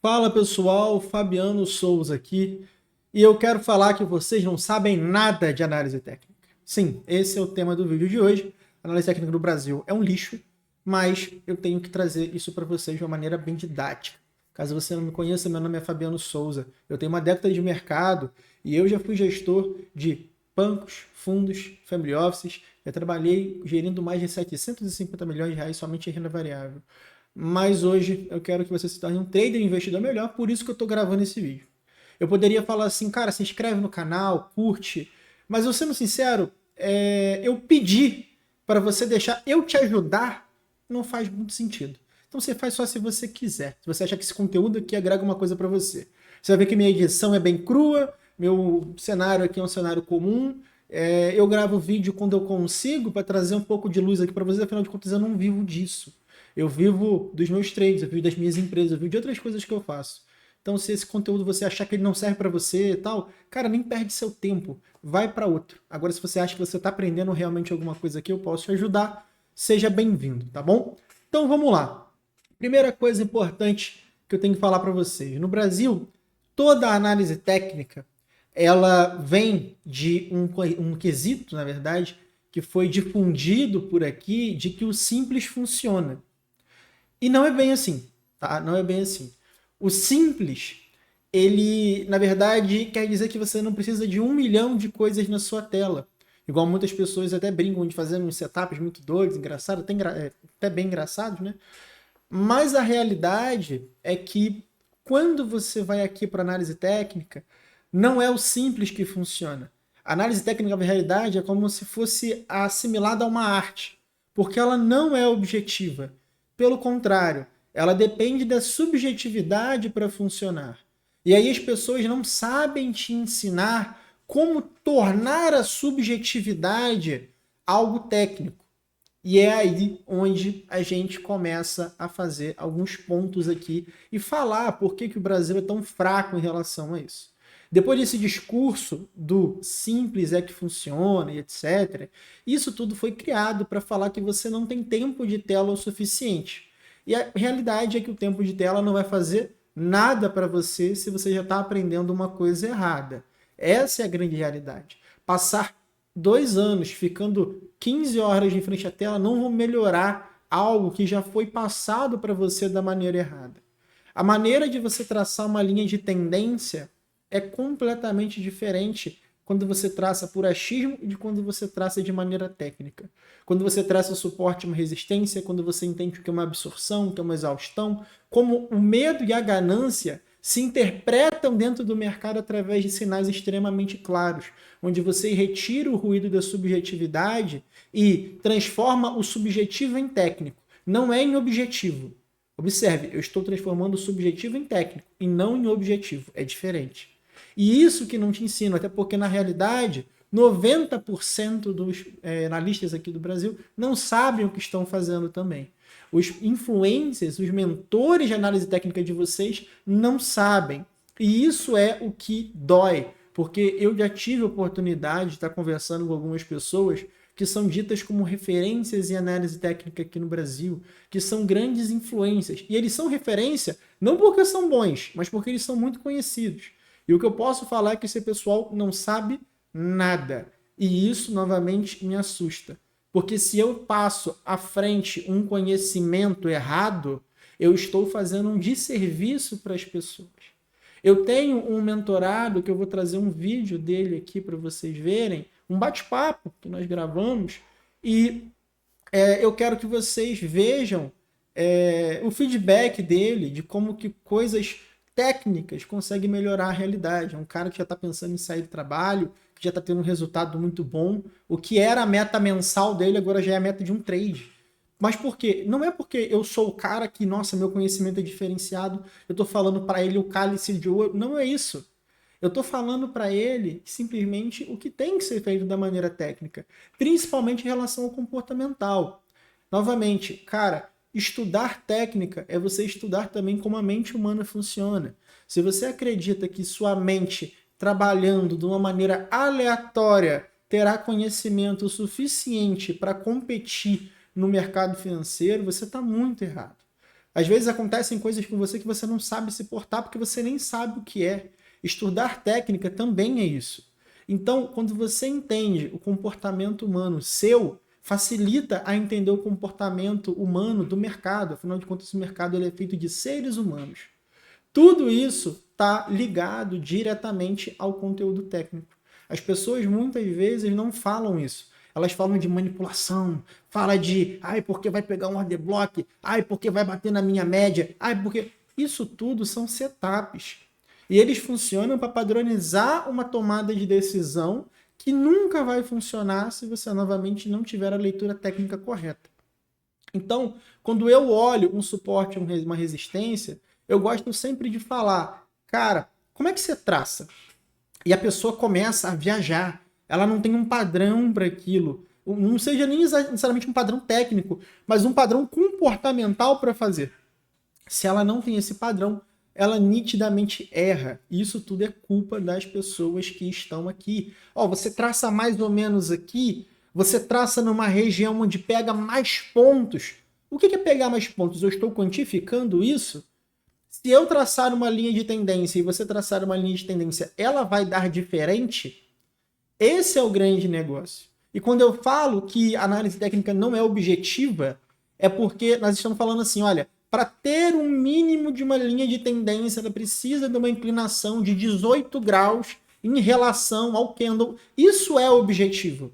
Fala pessoal, Fabiano Souza aqui e eu quero falar que vocês não sabem nada de análise técnica. Sim, esse é o tema do vídeo de hoje. A análise técnica do Brasil é um lixo, mas eu tenho que trazer isso para vocês de uma maneira bem didática. Caso você não me conheça, meu nome é Fabiano Souza. Eu tenho uma década de mercado e eu já fui gestor de bancos, fundos, family offices. Já trabalhei gerindo mais de 750 milhões de reais somente em renda variável. Mas hoje eu quero que você se torne um trader investidor melhor, por isso que eu estou gravando esse vídeo. Eu poderia falar assim, cara, se inscreve no canal, curte, mas eu sendo sincero, eu pedi para você deixar eu te ajudar, não faz muito sentido. Então você faz só se você quiser. Se você achar que esse conteúdo aqui agrega uma coisa para você. Você vai ver que minha edição é bem crua, meu cenário aqui é um cenário comum. Eu gravo vídeo quando eu consigo para trazer um pouco de luz aqui para vocês, afinal de contas eu não vivo disso. Eu vivo dos meus trades, eu vivo das minhas empresas, eu vivo de outras coisas que eu faço. Então, se esse conteúdo você achar que ele não serve para você e tal, cara, nem perde seu tempo. Vai para outro. Agora, se você acha que você está aprendendo realmente alguma coisa aqui, eu posso te ajudar. Seja bem-vindo, tá bom? Então, vamos lá. Primeira coisa importante que eu tenho que falar para vocês. No Brasil, toda a análise técnica, ela vem de um quesito, na verdade, que foi difundido por aqui, de que o simples funciona. E não é bem assim, tá? Não é bem assim. O simples, ele, na verdade, quer dizer que você não precisa de 1 milhão de coisas na sua tela. Igual muitas pessoas até brincam de fazer uns setups muito doidos, engraçados, até bem engraçados, né? Mas a realidade é que quando você vai aqui para análise técnica, não é o simples que funciona. A análise técnica, na realidade, é como se fosse assimilada a uma arte, porque ela não é objetiva. Pelo contrário, ela depende da subjetividade para funcionar. E aí as pessoas não sabem te ensinar como tornar a subjetividade algo técnico. E é aí onde a gente começa a fazer alguns pontos aqui e falar por que o Brasil é tão fraco em relação a isso. Depois desse discurso do simples é que funciona e etc., isso tudo foi criado para falar que você não tem tempo de tela o suficiente. E a realidade é que o tempo de tela não vai fazer nada para você se você já está aprendendo uma coisa errada. Essa é a grande realidade. Passar 2 anos ficando 15 horas de frente à tela não vão melhorar algo que já foi passado para você da maneira errada. A maneira de você traçar uma linha de tendência é completamente diferente quando você traça por achismo e de quando você traça de maneira técnica. Quando você traça suporte e uma resistência, quando você entende o que é uma absorção, o que é uma exaustão, como o medo e a ganância se interpretam dentro do mercado através de sinais extremamente claros, onde você retira o ruído da subjetividade e transforma o subjetivo em técnico. Não é em objetivo. Observe, eu estou transformando o subjetivo em técnico e não em objetivo. É diferente. E isso que não te ensino, até porque na realidade 90% dos analistas aqui do Brasil não sabem o que estão fazendo também. Os influencers, os mentores de análise técnica de vocês não sabem. E isso é o que dói, porque eu já tive a oportunidade de estar conversando com algumas pessoas que são ditas como referências em análise técnica aqui no Brasil, que são grandes influências. E eles são referência não porque são bons, mas porque eles são muito conhecidos. E o que eu posso falar é que esse pessoal não sabe nada. E isso, novamente, me assusta. Porque se eu passo à frente um conhecimento errado, eu estou fazendo um desserviço para as pessoas. Eu tenho um mentorado que eu vou trazer um vídeo dele aqui para vocês verem, um bate-papo que nós gravamos, e eu quero que vocês vejam o feedback dele, de como que coisas técnicas conseguem melhorar a realidade. É um cara que já está pensando em sair do trabalho, que já está tendo um resultado muito bom. O que era a meta mensal dele agora já é a meta de um trade. Mas por quê? Não é porque eu sou o cara que, nossa, meu conhecimento é diferenciado, eu estou falando para ele o cálice de ouro. Não é isso. Eu estou falando para ele simplesmente o que tem que ser feito da maneira técnica, principalmente em relação ao comportamental. Novamente, cara, estudar técnica é você estudar também como a mente humana funciona. Se você acredita que sua mente, trabalhando de uma maneira aleatória, terá conhecimento suficiente para competir no mercado financeiro, você está muito errado. Às vezes acontecem coisas com você que você não sabe se portar porque você nem sabe o que é. Estudar técnica também é isso. Então, quando você entende o comportamento humano seu, facilita a entender o comportamento humano do mercado. Afinal de contas, o mercado ele é feito de seres humanos. Tudo isso está ligado diretamente ao conteúdo técnico. As pessoas muitas vezes não falam isso. Elas falam de manipulação, fala de, ai, porque vai pegar um order block, ai, porque vai bater na minha média, ai, porque... Isso tudo são setups. E eles funcionam para padronizar uma tomada de decisão que nunca vai funcionar se você novamente não tiver a leitura técnica correta. Então, quando eu olho um suporte, uma resistência, eu gosto sempre de falar, cara, como é que você traça? E a pessoa começa a viajar. Ela não tem um padrão para aquilo. Não seja nem necessariamente um padrão técnico, mas um padrão comportamental para fazer. Se ela não tem esse padrão, ela nitidamente erra. Isso tudo é culpa das pessoas que estão aqui. Ó, você traça mais ou menos aqui, você traça numa região onde pega mais pontos. O que é pegar mais pontos? Eu estou quantificando isso? Se eu traçar uma linha de tendência e você traçar uma linha de tendência, ela vai dar diferente? Esse é o grande negócio. E quando eu falo que a análise técnica não é objetiva, é porque nós estamos falando assim, olha, para ter um mínimo de uma linha de tendência, ela precisa de uma inclinação de 18 graus em relação ao candle. Isso é objetivo.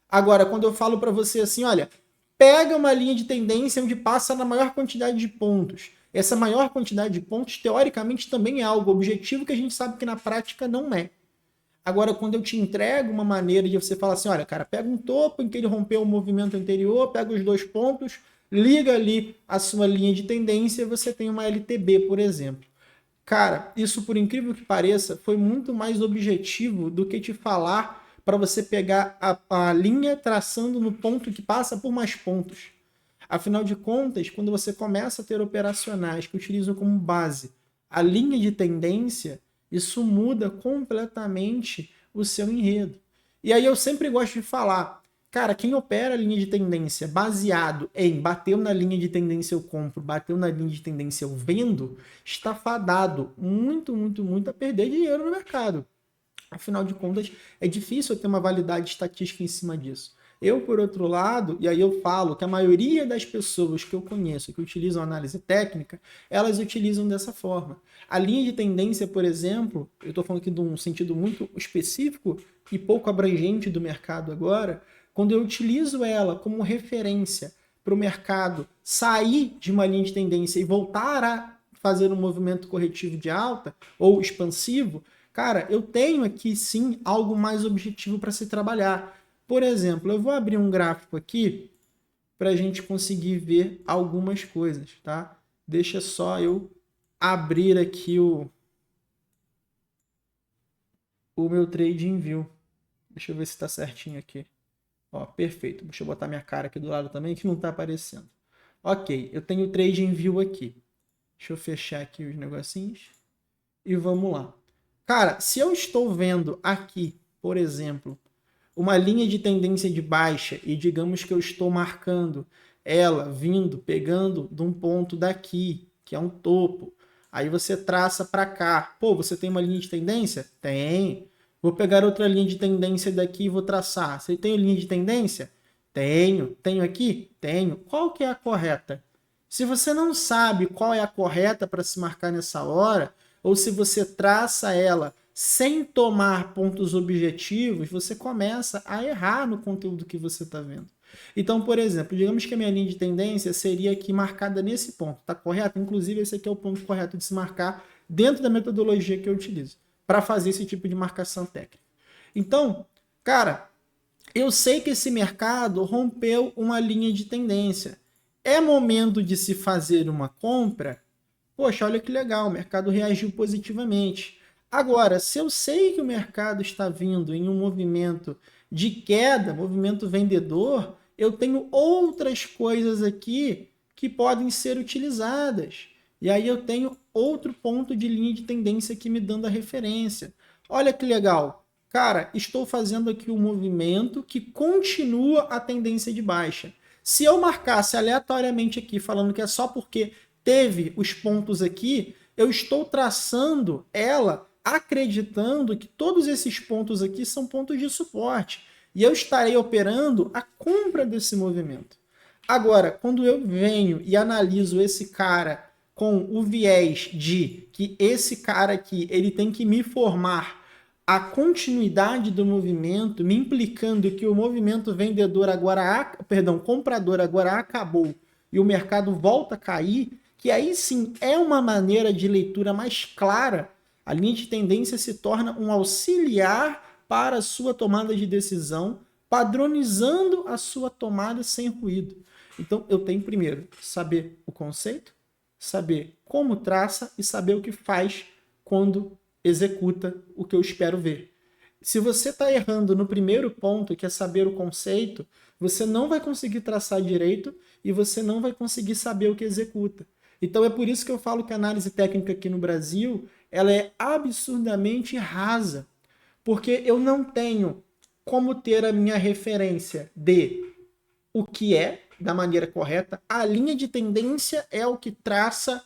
Agora, quando eu falo para você assim, olha, pega uma linha de tendência onde passa na maior quantidade de pontos. Essa maior quantidade de pontos, teoricamente, também é algo objetivo que a gente sabe que na prática não é. Agora, quando eu te entrego uma maneira de você falar assim, olha, cara, pega um topo em que ele rompeu o movimento anterior, pega os 2 pontos, liga ali a sua linha de tendência e você tem uma LTB, por exemplo. Cara, isso, por incrível que pareça, foi muito mais objetivo do que te falar para você pegar a linha traçando no ponto que passa por mais pontos. Afinal de contas, quando você começa a ter operacionais que utilizam como base a linha de tendência, isso muda completamente o seu enredo. E aí eu sempre gosto de falar, cara, quem opera a linha de tendência baseado em bateu na linha de tendência eu compro, bateu na linha de tendência eu vendo, está fadado muito, muito, muito a perder dinheiro no mercado. Afinal de contas, é difícil ter uma validade estatística em cima disso. Eu, por outro lado, e aí eu falo que a maioria das pessoas que eu conheço que utilizam análise técnica, elas utilizam dessa forma. A linha de tendência, por exemplo, eu estou falando aqui de um sentido muito específico e pouco abrangente do mercado agora, quando eu utilizo ela como referência para o mercado sair de uma linha de tendência e voltar a fazer um movimento corretivo de alta ou expansivo, cara, eu tenho aqui sim algo mais objetivo para se trabalhar. Por exemplo, eu vou abrir um gráfico aqui para a gente conseguir ver algumas coisas, tá? Deixa só eu abrir aqui o meu TradingView. Deixa eu ver se está certinho aqui. Ó, perfeito. Deixa eu botar minha cara aqui do lado também, que não está aparecendo. Ok, eu tenho o TradingView aqui. Deixa eu fechar aqui os negocinhos. E vamos lá. Cara, se eu estou vendo aqui, por exemplo, uma linha de tendência de baixa e digamos que eu estou marcando ela vindo, pegando de um ponto daqui, que é um topo. Aí você traça para cá. Pô, você tem uma linha de tendência? Tem. Vou pegar outra linha de tendência daqui e vou traçar. Você tem linha de tendência? Tenho. Tenho aqui? Tenho. Qual que é a correta? Se você não sabe qual é a correta para se marcar nessa hora, ou se você traça ela sem tomar pontos objetivos, você começa a errar no conteúdo que você está vendo. Então, por exemplo, digamos que a minha linha de tendência seria aqui marcada nesse ponto, tá correto? Inclusive, esse aqui é o ponto correto de se marcar dentro da metodologia que eu utilizo para fazer esse tipo de marcação técnica. Então, cara, eu sei que esse mercado rompeu uma linha de tendência. É momento de se fazer uma compra? Poxa, olha que legal, o mercado reagiu positivamente. Agora, se eu sei que o mercado está vindo em um movimento de queda, movimento vendedor, eu tenho outras coisas aqui que podem ser utilizadas. E aí eu tenho outro ponto de linha de tendência aqui me dando a referência. Olha que legal. Cara, estou fazendo aqui um movimento que continua a tendência de baixa. Se eu marcasse aleatoriamente aqui, falando que é só porque teve os pontos aqui, eu estou traçando ela acreditando que todos esses pontos aqui são pontos de suporte. E eu estarei operando a compra desse movimento. Agora, quando eu venho e analiso esse cara com o viés de que esse cara aqui ele tem que me formar a continuidade do movimento, me implicando que o movimento vendedor agora, comprador agora acabou e o mercado volta a cair, que aí sim é uma maneira de leitura mais clara. A linha de tendência se torna um auxiliar para a sua tomada de decisão, padronizando a sua tomada sem ruído. Então, eu tenho primeiro saber o conceito, saber como traça e saber o que faz quando executa o que eu espero ver. Se você está errando no primeiro ponto, que é saber o conceito, você não vai conseguir traçar direito e você não vai conseguir saber o que executa. Então é por isso que eu falo que a análise técnica aqui no Brasil ela é absurdamente rasa, porque eu não tenho como ter a minha referência de o que é da maneira correta. A linha de tendência é o que traça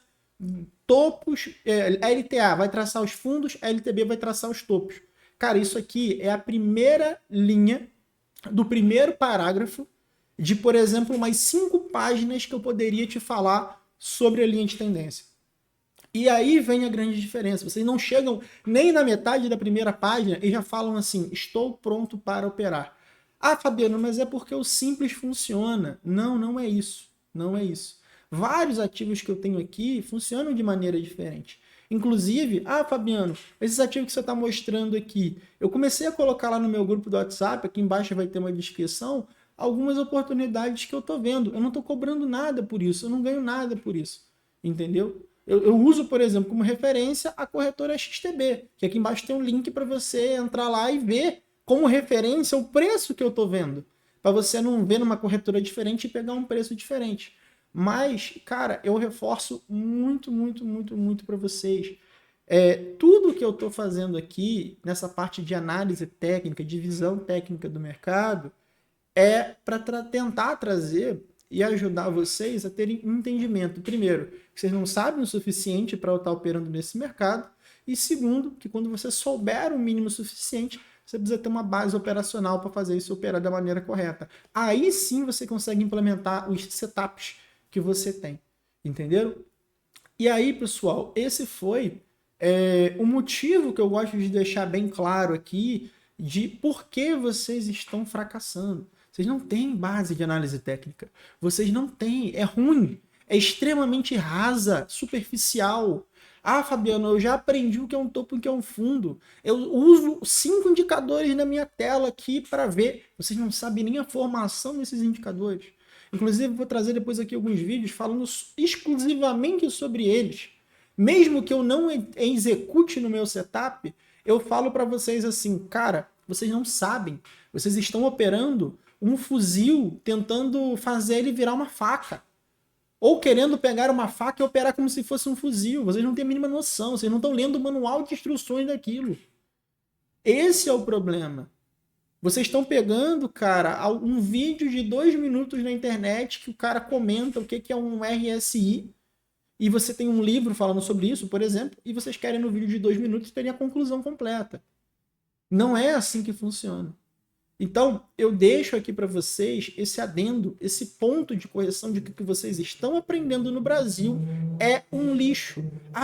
topos, LTA vai traçar os fundos, LTB vai traçar os topos. Cara, isso aqui é a primeira linha do primeiro parágrafo de, por exemplo, umas 5 páginas que eu poderia te falar sobre a linha de tendência. E aí vem a grande diferença. Vocês não chegam nem na metade da primeira página e já falam assim, estou pronto para operar. Ah, Fabiano, mas é porque o simples funciona. Não, não é isso. Não é isso. Vários ativos que eu tenho aqui funcionam de maneira diferente. Inclusive, Fabiano, esses ativos que você está mostrando aqui, eu comecei a colocar lá no meu grupo do WhatsApp, aqui embaixo vai ter uma descrição, algumas oportunidades que eu estou vendo. Eu não estou cobrando nada por isso, eu não ganho nada por isso. Entendeu? Eu uso, por exemplo, como referência a corretora XTB, que aqui embaixo tem um link para você entrar lá e ver como referência o preço que eu estou vendo. Para você não ver numa corretora diferente e pegar um preço diferente. Mas, cara, eu reforço muito, muito, muito, muito para vocês. Tudo que eu estou fazendo aqui, nessa parte de análise técnica, de visão técnica do mercado, é para tentar trazer e ajudar vocês a terem um entendimento. Primeiro, que vocês não sabem o suficiente para eu estar operando nesse mercado. E segundo, que quando você souber o mínimo suficiente, você precisa ter uma base operacional para fazer isso operar da maneira correta. Aí sim você consegue implementar os setups que você tem. Entenderam? E aí, pessoal, esse foi o motivo que eu gosto de deixar bem claro aqui de por que vocês estão fracassando. Vocês não têm base de análise técnica. Vocês não têm. É ruim. É extremamente rasa, superficial. Fabiano, eu já aprendi o que é um topo e o que é um fundo. Eu uso 5 indicadores na minha tela aqui para ver. Vocês não sabem nem a formação desses indicadores. Inclusive, vou trazer depois aqui alguns vídeos falando exclusivamente sobre eles. Mesmo que eu não execute no meu setup, eu falo para vocês assim, cara, vocês não sabem. Vocês estão operando um fuzil tentando fazer ele virar uma faca. Ou querendo pegar uma faca e operar como se fosse um fuzil. Vocês não têm a mínima noção. Vocês não estão lendo o manual de instruções daquilo. Esse é o problema. Vocês estão pegando, cara, um vídeo de 2 minutos na internet que o cara comenta o que é um RSI e você tem um livro falando sobre isso, por exemplo, e vocês querem no vídeo de 2 minutos terem a conclusão completa. Não é assim que funciona. Então, eu deixo aqui para vocês esse adendo, esse ponto de correção de que o que vocês estão aprendendo no Brasil é um lixo.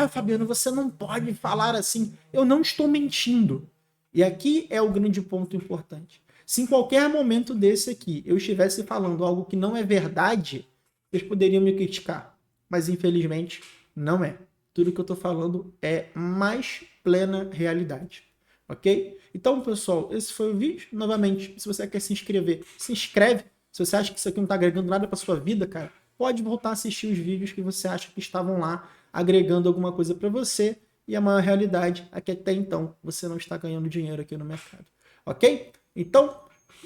Fabiano, você não pode falar assim. Eu não estou mentindo. E aqui é o grande ponto importante. Se em qualquer momento desse aqui eu estivesse falando algo que não é verdade, vocês poderiam me criticar. Mas, infelizmente, não é. Tudo que eu estou falando é mais plena realidade. Ok? Então, pessoal, esse foi o vídeo. Novamente, se você quer se inscrever, se inscreve. Se você acha que isso aqui não está agregando nada para sua vida, cara, pode voltar a assistir os vídeos que você acha que estavam lá agregando alguma coisa para você. E a maior realidade é que até então você não está ganhando dinheiro aqui no mercado. Ok? Então,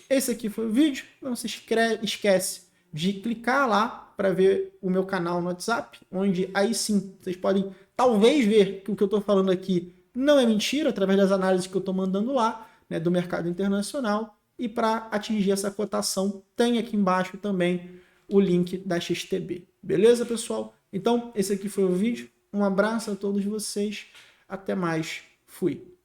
esse aqui foi o vídeo. Não se esquece de clicar lá para ver o meu canal no WhatsApp, onde aí sim vocês podem talvez ver que o que eu estou falando aqui não é mentira, através das análises que eu estou mandando lá, né, do mercado internacional. E para atingir essa cotação, tem aqui embaixo também o link da XTB. Beleza, pessoal? Então, esse aqui foi o vídeo. Um abraço a todos vocês. Até mais. Fui.